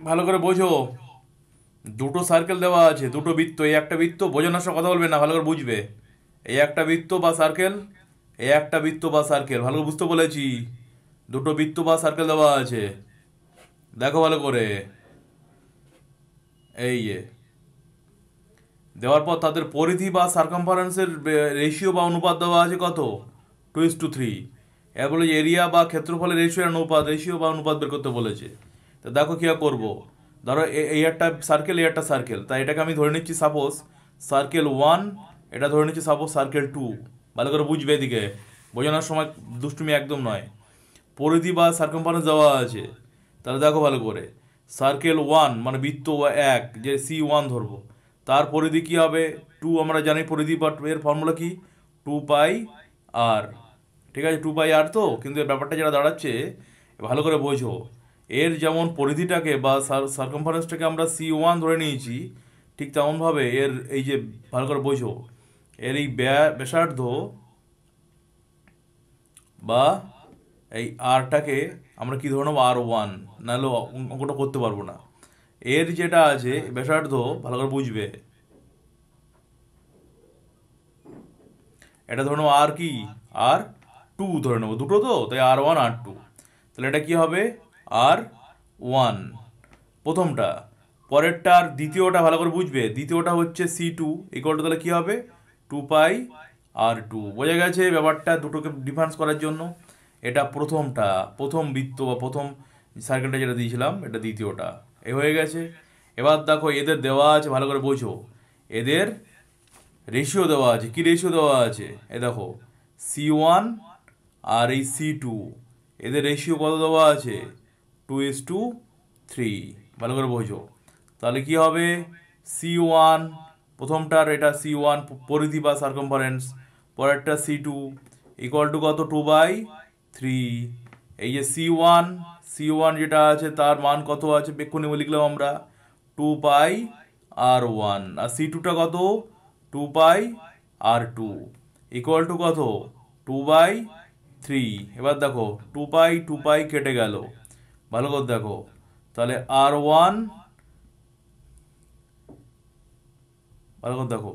ভালো করে বোঝো। দুটো সার্কেল দেওয়া আছে, দুটো বৃত্ত, এই একটা বৃত্ত, বোঝানোর সঙ্গে কথা বলবে না, ভালো করে বুঝবে। এই একটা বৃত্ত বা সার্কেল, এই একটা বৃত্ত বা সার্কেল, ভালো করে বুঝতে বলেছি। দুটো বৃত্ত বা সার্কেল দেওয়া আছে, দেখো ভালো করে। এই যে দেওয়ার পর তাদের পরিধি বা সার্কামফারেন্সের রেশিও বা অনুপাত দেওয়া আছে কত, 2:3। এর বলে এরিয়া বা ক্ষেত্রফলের রেশিও অনুপাত, রেশিও বা অনুপাত বের করতে বলেছে। তো দেখো কী করবো। ধরো এই একটা সার্কেল, এই একটা সার্কেল, তাই এটাকে আমি ধরে নিচ্ছি সাপোজ সার্কেল 1, এটা ধরে নিচ্ছি সাপোজ সার্কেল 2। ভালো করে বুঝবে এদিকে, বোঝানোর সময় দুষ্টুমি একদম নয়। পরিধি বা সার্কামফারেন্স দেওয়া আছে, তাহলে দেখো ভালো করে। সার্কেল 1 মানে বৃত্ত এক, যে C1 ধরবো, তার পরিধি কি হবে 2, আমরা জানি পরিধি, বাট এর ফর্মুলা কি, 2πr। ঠিক আছে, 2πr। তো কিন্তু এর ব্যাপারটা যেটা দাঁড়াচ্ছে, ভালো করে বোঝো। এর যেমন পরিধিটাকে বা সার্কামফারেন্সটাকে আমরা C1 ধরে নিয়েছি, ঠিক তেমনভাবে এর এই যে, ভালো করে বোঝো, এর এই ব্যাসার্ধ বা এই আরটাকে আমরা কি ধরে নেবো, R1, নাহলে অঙ্কটা করতে পারবো না। এর যেটা আছে ব্যাসার্ধ, ভালো করে বুঝবে, এটা ধরে নেবো আর কি, R2 ধরে নেবো, দুটো তো, তাই R1 R2। তাহলে এটা কি হবে, R1 প্রথমটা। পরেরটার দ্বিতীয়টা ভালো করে বুঝবে, দ্বিতীয়টা হচ্ছে C2 ইকুয়াল টু, তাহলে কি হবে 2πr2। বোঝা গেছে ব্যাপারটা, দুটোকে ডিফারেন্স করার জন্য। এটা প্রথমটা, প্রথম বৃত্ত বা প্রথম সার্কেলটা যেটা দিয়েছিলাম, এটা দ্বিতীয়টা। এ হয়ে গেছে। এবার দেখো এদের দেওয়া আছে, ভালো করে বোঝো। এদের রেশিও দেওয়া আছে, কি রেশিও দেওয়া আছে, এ দেখো C1 আর এই C2, এদের রেশিও কত দেওয়া আছে, 2:3। ভালো করে বোঝো। তাহলে কি হবে, C1 প্রথমটার, এটা C1 পরিধি বা সার্কামফারেন্স, পরেরটা C2 ইকুয়াল টু কত, 2/3। এই যে C1, C1 যেটা আছে তার মান কত আছে, এক্ষুনি লিখলাম আমরা, 2πr1। আর C2টা কত, 2πr2 ইকুয়াল টু কত, 2/3। এবার দেখো 2π কেটে গেল, ভালো করে দেখো। তাহলে R1, ভালো করে দেখো,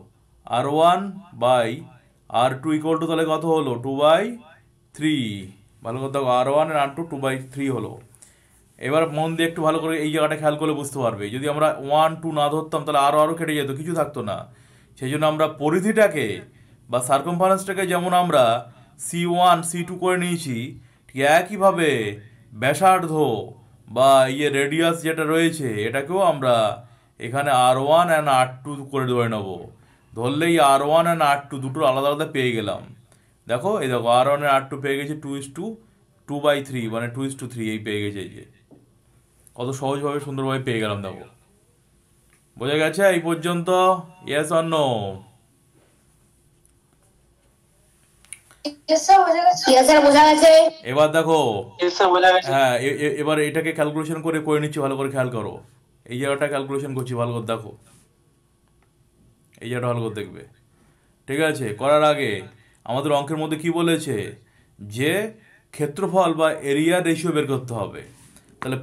R1/R2 ইকুয়াল টু তাহলে কত হলো, 2/3। ভালো করে দেখো, R1 আর R2 2/3 হলো। এবার মন দিয়ে একটু ভালো করে এই জায়গাটা খেয়াল করলে বুঝতে পারবে, যদি আমরা 1 2 না ধরতাম তাহলে আরও আরও কেটে যেত, কিছু থাকতো না। সেই জন্য আমরা পরিধিটাকে বা সার্কামফারেন্সটাকে যেমন আমরা C1 C2 করে নিয়েছি, ঠিক একইভাবে ব্যাসার্ধ বা রেডিয়াস যেটা রয়েছে, এটাকেও আমরা এখানে R1 অ্যান্ড R2 করে ধরে নেব। ধরলেই R1 অ্যান্ড R2 দুটো আলাদা আলাদা পেয়ে গেলাম। দেখো এই দেখো, R1 আর R2 পেয়ে গেছে 2:3, মানে 2:3, এই পেয়ে গেছে। এই যে কত সহজভাবে সুন্দরভাবে পেয়ে গেলাম, দেখো। বোঝা গেছে এই পর্যন্ত, yes or no? Yes, sir, বোঝা গেছে। Yes, sir, বোঝা গেছে। এবার দেখো, Yes, sir, বোঝা গেছে। হ্যাঁ এবার এটাকে ক্যালকুলেশন করে করে নিচ্ছি, ভালো করে খেয়াল করো। এই জায়গাটা ক্যালকুলেশন করছি, ভালো করে দেখো, এই জায়গাটা ভালো করে দেখবে। ঠিক আছে, করার আগে আমাদের অঙ্কের মধ্যে কি বলেছে, যে ক্ষেত্রফল বা এরিয়া রেশিও বের করতে হবে। তাহলে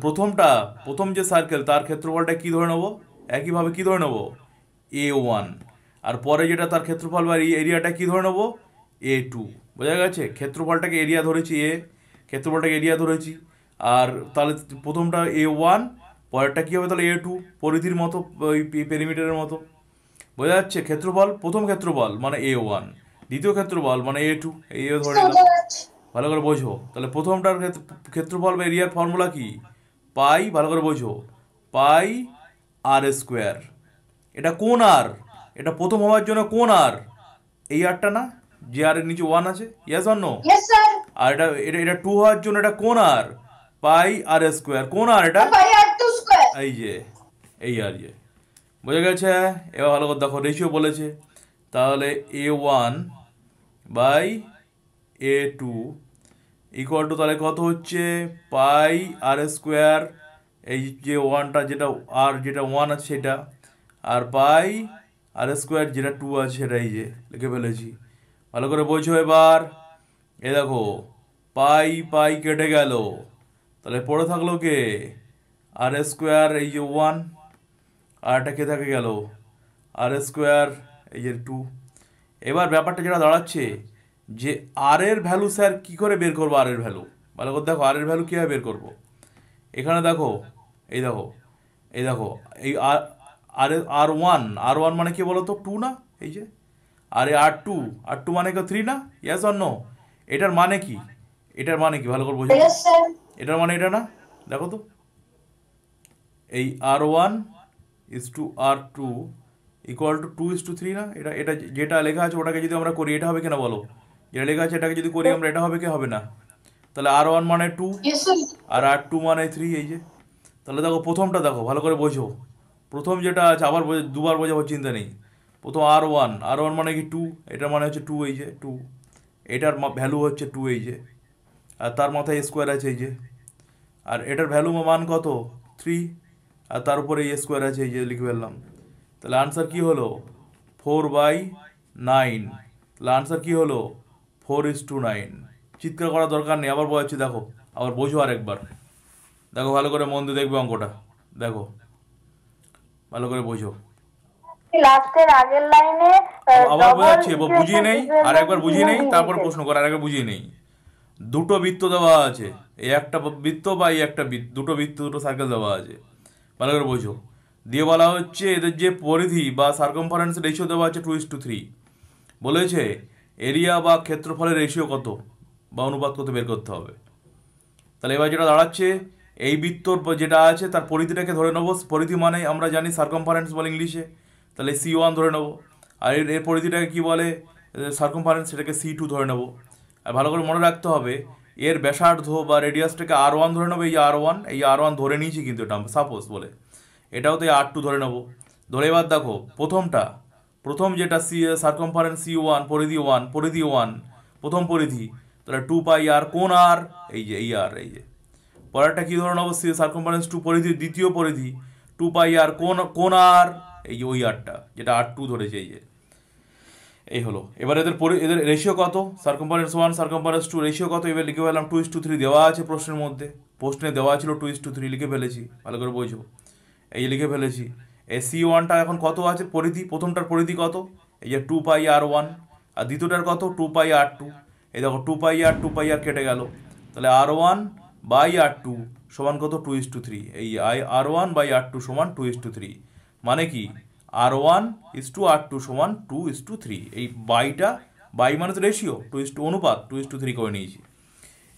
প্রথম যে সার্কেল, তার ক্ষেত্রফলটা কি ধরে নেবো, একইভাবে কি ধরে নেবো, A1। আর পরে যেটা তার ক্ষেত্রফল বা এরিয়াটা কি ধরে নেবো, A2। বোঝা গেছে, ক্ষেত্রফলটাকে এরিয়া ধরেছি ক্ষেত্রফলটাকে এরিয়া ধরেছি। আর তাহলে প্রথমটা A1, পরেরটা কি হবে তাহলে A2, পরিধির মতো, ওই পেরিমিটারের মতো। বোঝা যাচ্ছে, ক্ষেত্রফল, প্রথম ক্ষেত্রফল মানে A1, দ্বিতীয় ক্ষেত্রফল মানে A2, এই ধরে নিলাম। ভালো করে বোঝো, তাহলে প্রথমটার ক্ষেত্রফল বা এরিয়ার ফর্মুলা কি, পাই, ভালো করে বোঝো, πr²। এটা কোন আর, এটা প্রথম হওয়ার জন্য কোন আর, এই আরটা না, যে আর এর নিচে 1 আছে, yes or no? Yes, sir. আর এটা এটা এটা 2 হওয়ার জন্য এটা কোন আর, πr², কোন আর এটা, πr2 স্কয়ার। এই যে, এই আর যে, বোঝা গেছে। এবার ভালো করে দেখো, রেশিও বলেছে, তাহলে A1/A2 ইকুয়াল টু তাহলে কত হচ্ছে, πr², এই যে ওয়ানটা, যেটা আর যেটা 1 আছে সেটা, আর πr² যেটা 2 আছে সেটা, এই যে লিখে ফেলেছি। ভালো করে বোঝো এবার। এ দেখো, পাই কেটে গেল, তাহলে পড়ে থাকলো কে, আর স্কোয়ার এই যে 1, আর এটা কে থাকে গেল আর স্কোয়ার এই যে 2। এবার ব্যাপারটা যেটা দাঁড়াচ্ছে যে আর এর ভ্যালু স্যার কী করে বের করবো? আর এর ভ্যালু ভালো করে দেখো, আর এর ভ্যালু কীভাবে বের করবো? এখানে দেখো, এই দেখো, এই দেখো, এই আর ওয়ান মানে কি বলো তো? 2 না? এই যে আরে আর টু মানে কি 3 না? ইয়াস অর নো? এটার মানে কি? এটার মানে কি ভালো করে বোঝো। Yes, sir. এটার মানে এটা না? দেখো তো, এই আর1 ইজ টু আর2 ইকুয়াল টু 2:3 না? এটা এটা যেটা লেখা আছে ওটাকে যদি আমরা করি এটা হবে কিনা বলো? যেটা লেখা আছে এটাকে যদি করি আমরা এটা হবে কি হবে না? তাহলে আর1 মানে 2 Yes, sir. আর আর2 মানে 3। এই যে তাহলে দেখো প্রথমটা দেখো ভালো করে বোঝো। প্রথম যেটা আছে আবার দুবার বোঝাবার চিন্তা নেই। প্রথম আর ওয়ান মানে কি 2, এটার মানে হচ্ছে 2, এই যে 2, এটার ভ্যালু হচ্ছে 2 এই যে, আর তার মাথায় স্কোয়ার আছে এই যে, আর এটার ভ্যালু মান কত? 3, আর তার উপরে এই স্কোয়ার আছে এই যে লিখে ফেললাম। তাহলে আনসার কি হলো? 4/9। তাহলে আনসার কি হলো? 4:9। চিৎকার করার দরকার নেই, আবার বোঝাচ্ছি দেখো, আবার বোঝো আরেকবার। দেখো ভালো করে মন দিয়ে দেখবে অঙ্কটা, দেখো ভালো করে বোঝো। লাস্টের আগের লাইনে আবার বোঝাচ্ছি, বুঝিয়ে নেই, আর একবার বুঝিয়ে নেই, তারপর প্রশ্ন কর, আর একবার বুঝিয়ে নেই। দুটো বৃত্ত দেওয়া আছে, এই একটা বৃত্ত বা এই একটা বৃত্ত, দুটো বৃত্ত দুটো সার্কেল দেওয়া আছে, ভালো করে বোঝো। দিয়ে বলা হচ্ছে এদের যে পরিধি বা সার্কামফারেন্স রেশিও দেওয়া আছে 2:3। বলেছে এরিয়া বা ক্ষেত্রফলের রেশিও কত বা অনুপাত কত বের করতে হবে। তাহলে এবার যেটা দাঁড়াচ্ছে, এই বৃত্তর যেটা আছে তার পরিধিটাকে ধরে নেবো। পরিধি মানে আমরা জানি সার্কামফারেন্স বলে ইংলিশে, তাহলে C1 ধরে নেবো। আর এর পরিধিটাকে কি বলে সার্কামফারেন্স, সেটাকে C2 ধরে নেবো। আর ভালো করে মনে রাখতে হবে এর ব্যাসার্ধ বা রেডিয়াসটাকে আর1 ধরে নেবো। এই আর ওয়ান ধরে নিয়েছি কিন্তু এটা সাপোজ বলে, এটাও তো এই আর2 ধরে নেবো। ধরে এবার দেখো প্রথম যেটা সার্কামফারেন্স C1 পরিধি 1 প্রথম পরিধি, তাহলে 2πr কোণ আর এই যে এই আর এই যে। পরেরটা কি ধরে নেবো? সার্কামফারেন্স 2 পরিধি দ্বিতীয় পরিধি 2πr কোণ আর এই যে ওই আরটা যেটা আর2 ধরেছে এই যে, এই হলো। এবার এদের রেশিও কত? সার্কামফারেন্স 1 সার্কামফারেন্স 2 রেশিও কত? এবার লিখে ফেললাম 2:3 দেওয়া আছে প্রশ্নের মধ্যে, প্রশ্নে দেওয়া ছিল 2:3 লিখে ফেলেছি, ভালো করে বোঝো। এই যে লিখে ফেলেছি। এই C1টা এখন কত আছে পরিধি? প্রথমটার পরিধি কত? এই যে 2πr1, আর দ্বিতীয়টার কত? 2πr2। এই দেখো 2πr কেটে গেল, তাহলে R1/R2 সমান কত? 2:3। এই R1/R2 সমান 2:3, মানে কি R1:R2 সমান 2:3। এই বাই মানে তো রেশিও, অনুপাত 2:3 করে নিয়েছি।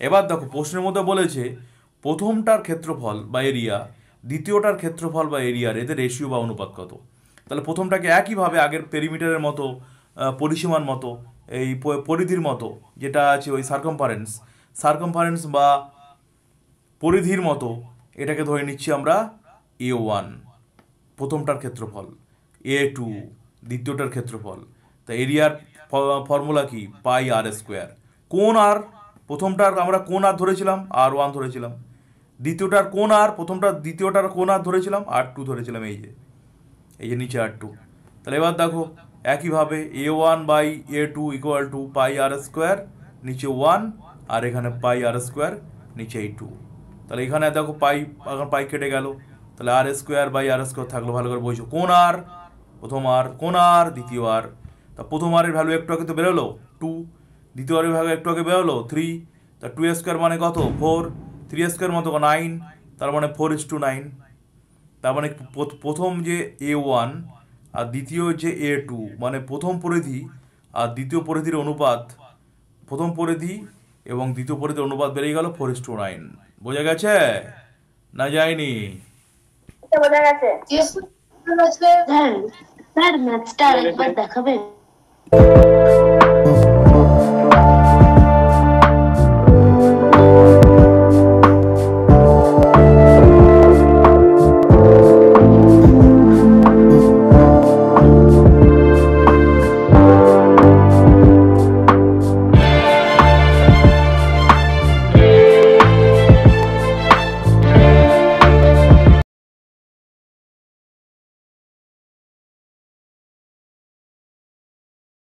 এবার দেখো প্রশ্নের মধ্যে বলেছে প্রথমটার ক্ষেত্রফল বা এরিয়া, দ্বিতীয়টার ক্ষেত্রফল বা এরিয়ার এদের রেশিও বা অনুপাত কত। তাহলে প্রথমটাকে একইভাবে আগের পেরিমিটারের মতো, পরিসীমার মতো, এই পরিধির মতো যেটা আছে ওই সার্কামফারেন্স বা পরিধির মতো, এটাকে ধরে নিচ্ছি আমরা A1 প্রথমটার ক্ষেত্রফল, A2 দ্বিতীয়টার ক্ষেত্রফল। তা এরিয়ার ফর্মুলা কি? πr²। কোণ আর প্রথমটার আমরা কোণ আর ধরেছিলাম R1 ধরেছিলাম, দ্বিতীয়টার কোণ আর দ্বিতীয়টার কোণ আর ধরেছিলাম R2 ধরেছিলাম, এই যে নিচে R2। তাহলে এবার দেখো একইভাবে A1/A2 ইকুয়াল টু πr², নিচে 1, আর এখানে πr² নিচে এই 2। তাহলে এখানে দেখো এখন পাই কেটে গেল, তাহলে R²/R² থাকলো, ভালো করে বলছো। কোণ আর প্রথম আর, কোণ আর দ্বিতীয় আর। তা প্রথম আরের ভ্যালু একটু আগে তো বেরোলো 2, দ্বিতীয় আরের ভ্যালু একটু আগে বেরোলো 3। তা 2² মানে কত? 4, 3² মতো 9, তার মানে 4:9। তার মানে প্রথম যে A1 আর দ্বিতীয় যে A2 মানে প্রথম পরিধি আর দ্বিতীয় পরিধির অনুপাত, প্রথম পরিধি এবং দ্বিতীয় পরিধির অনুপাত বেরিয়ে গেল 4:9। বোঝা গেছে না যায়নি? বোঝা গেছে? Yes, sir. স্যার ম্যাথটা একবার দেখাবেন?